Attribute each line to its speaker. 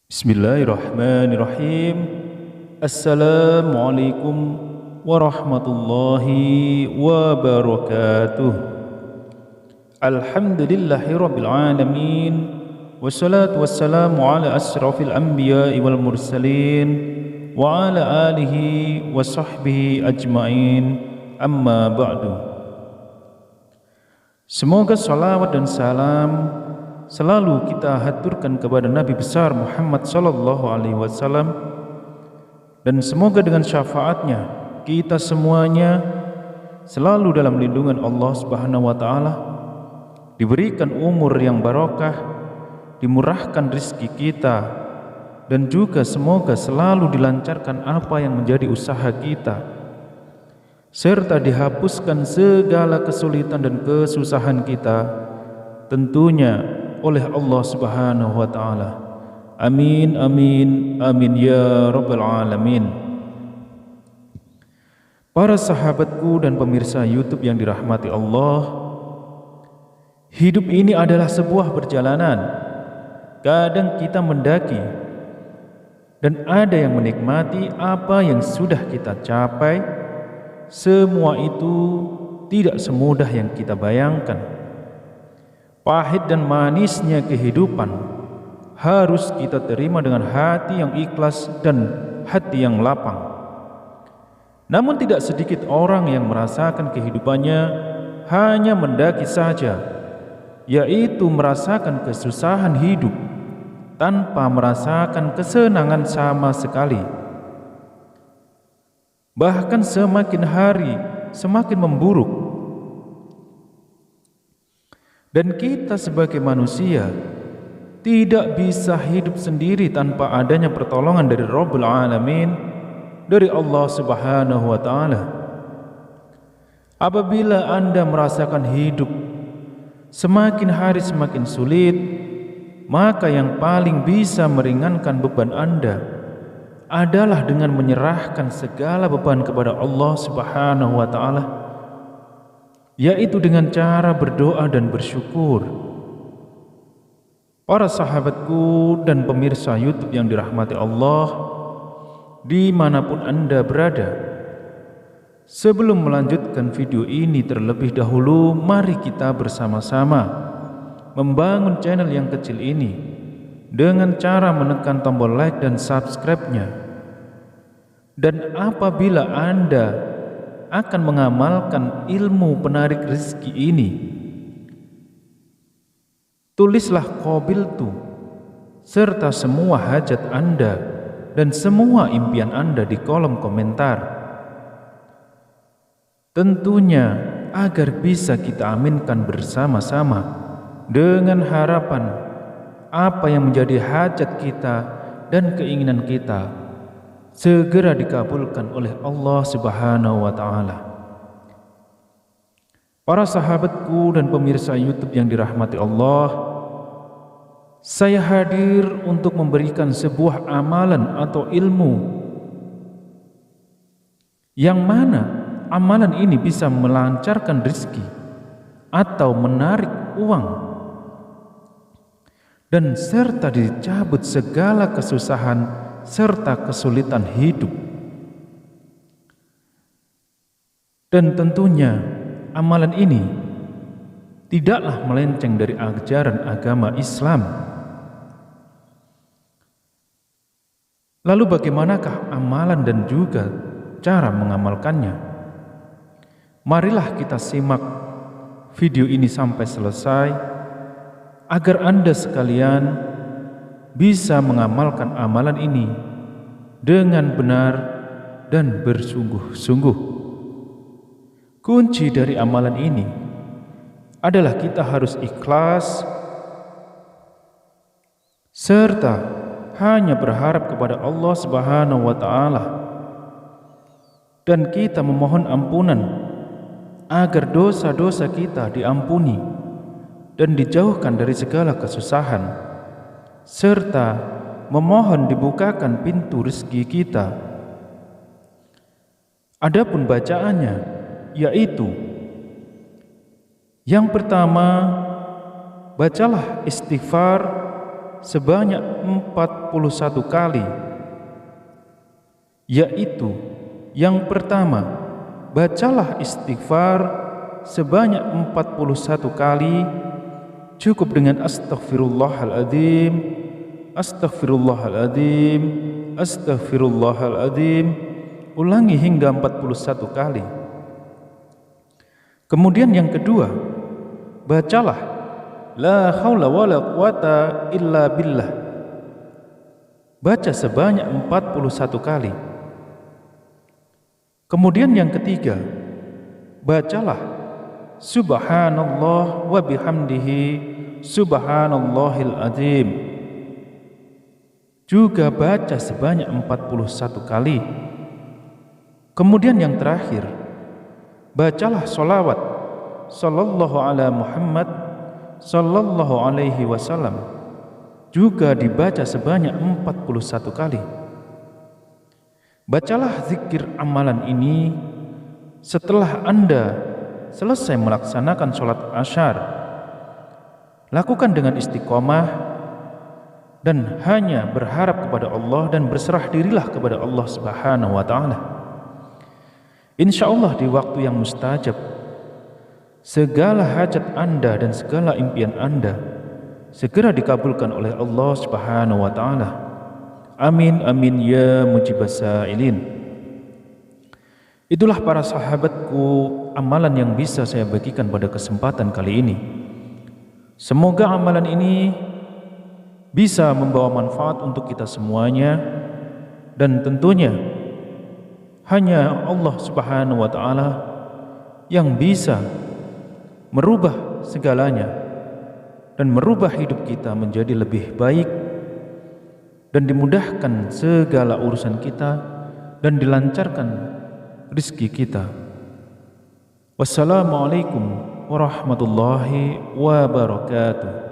Speaker 1: Bismillahirrahmanirrahim. Assalamualaikum warahmatullahi wabarakatuh. Alhamdulillahirabbil alamin. Wassalatu wassalamu ala asyrafil anbiya'i wal mursalin wa ala alihi wa sahbihi ajmain. Amma ba'du. Semoga salawat dan salam selalu kita haturkan kepada Nabi besar Muhammad sallallahu alaihi wasallam, dan semoga dengan syafaatnya kita semuanya selalu dalam lindungan Allah Subhanahu wa taala, diberikan umur yang barokah, dimurahkan rizki kita, dan juga semoga selalu dilancarkan apa yang menjadi usaha kita, serta dihapuskan segala kesulitan dan kesusahan kita, tentunya oleh Allah Subhanahu wa taala. Amin amin amin ya rabbal alamin. Para sahabatku dan pemirsa YouTube yang dirahmati Allah, hidup ini adalah sebuah perjalanan. Kadang kita mendaki dan ada yang menikmati apa yang sudah kita capai. Semua itu tidak semudah yang kita bayangkan. Pahit dan manisnya kehidupan harus kita terima dengan hati yang ikhlas dan hati yang lapang. Namun tidak sedikit orang yang merasakan kehidupannya hanya mendaki saja, yaitu merasakan kesusahan hidup tanpa merasakan kesenangan sama sekali. Bahkan semakin hari semakin memburuk. Dan kita sebagai manusia tidak bisa hidup sendiri tanpa adanya pertolongan dari Rabbul Alamin, dari Allah Subhanahu wa taala. Apabila Anda merasakan hidup semakin hari semakin sulit, maka yang paling bisa meringankan beban Anda adalah dengan menyerahkan segala beban kepada Allah Subhanahu wa taala, yaitu dengan cara berdoa dan bersyukur. Para sahabatku dan pemirsa YouTube yang dirahmati Allah, dimanapun Anda berada, sebelum melanjutkan video ini terlebih dahulu, mari kita bersama-sama membangun channel yang kecil ini dengan cara menekan tombol like dan subscribe-nya. Dan apabila Anda akan mengamalkan ilmu penarik rezeki ini, tulislah qabiltu serta semua hajat Anda dan semua impian Anda di kolom komentar. Tentunya agar bisa kita aminkan bersama-sama dengan harapan apa yang menjadi hajat kita dan keinginan kita segera dikabulkan oleh Allah Subhanahu wa taala. Para sahabatku dan pemirsa YouTube yang dirahmati Allah, saya hadir untuk memberikan sebuah amalan atau ilmu yang mana amalan ini bisa melancarkan rezeki atau menarik uang, dan serta dicabut segala kesusahan serta kesulitan hidup. Dan tentunya amalan ini tidaklah melenceng dari ajaran agama Islam. Lalu bagaimanakah amalan dan juga cara mengamalkannya? Marilah kita simak video ini sampai selesai agar Anda sekalian bisa mengamalkan amalan ini dengan benar dan bersungguh-sungguh. Kunci dari amalan ini adalah kita harus ikhlas serta hanya berharap kepada Allah Subhanahu wa taala, dan kita memohon ampunan agar dosa-dosa kita diampuni dan dijauhkan dari segala kesusahan, serta memohon dibukakan pintu rezeki kita. Adapun bacaannya yaitu yang pertama, bacalah istighfar sebanyak 41 kali, yaitu yang pertama, bacalah istighfar sebanyak 41 kali, cukup dengan astaghfirullahaladzim, astaghfirullahaladzim, astaghfirullahaladzim, ulangi hingga 41 kali. Kemudian yang kedua, bacalah la haula wala quwata illa billah, baca sebanyak 41 kali. Kemudian yang ketiga, bacalah subhanallah wa bihamdihi subhanallahil azim, juga baca sebanyak 41 kali. Kemudian yang terakhir, bacalah sholawat sallallahu ala Muhammad sallallahu alaihi wasallam, juga dibaca sebanyak 41 kali. Bacalah zikir amalan ini setelah Anda selesai melaksanakan sholat asyar. Lakukan dengan istiqomah dan hanya berharap kepada Allah dan berserah dirilah kepada Allah Subhanahu wa ta'ala. Insya Allah di waktu yang mustajab, segala hajat Anda dan segala impian Anda segera dikabulkan oleh Allah Subhanahu wa ta'ala. Amin amin ya mujibas sa'ilin. Itulah para sahabatku amalan yang bisa saya bagikan pada kesempatan kali ini. Semoga amalan ini bisa membawa manfaat untuk kita semuanya, dan tentunya hanya Allah Subhanahu wa ta'ala yang bisa merubah segalanya dan merubah hidup kita menjadi lebih baik, dan dimudahkan segala urusan kita dan dilancarkan rezeki kita. Wassalamualaikum warahmatullahi wabarakatuh.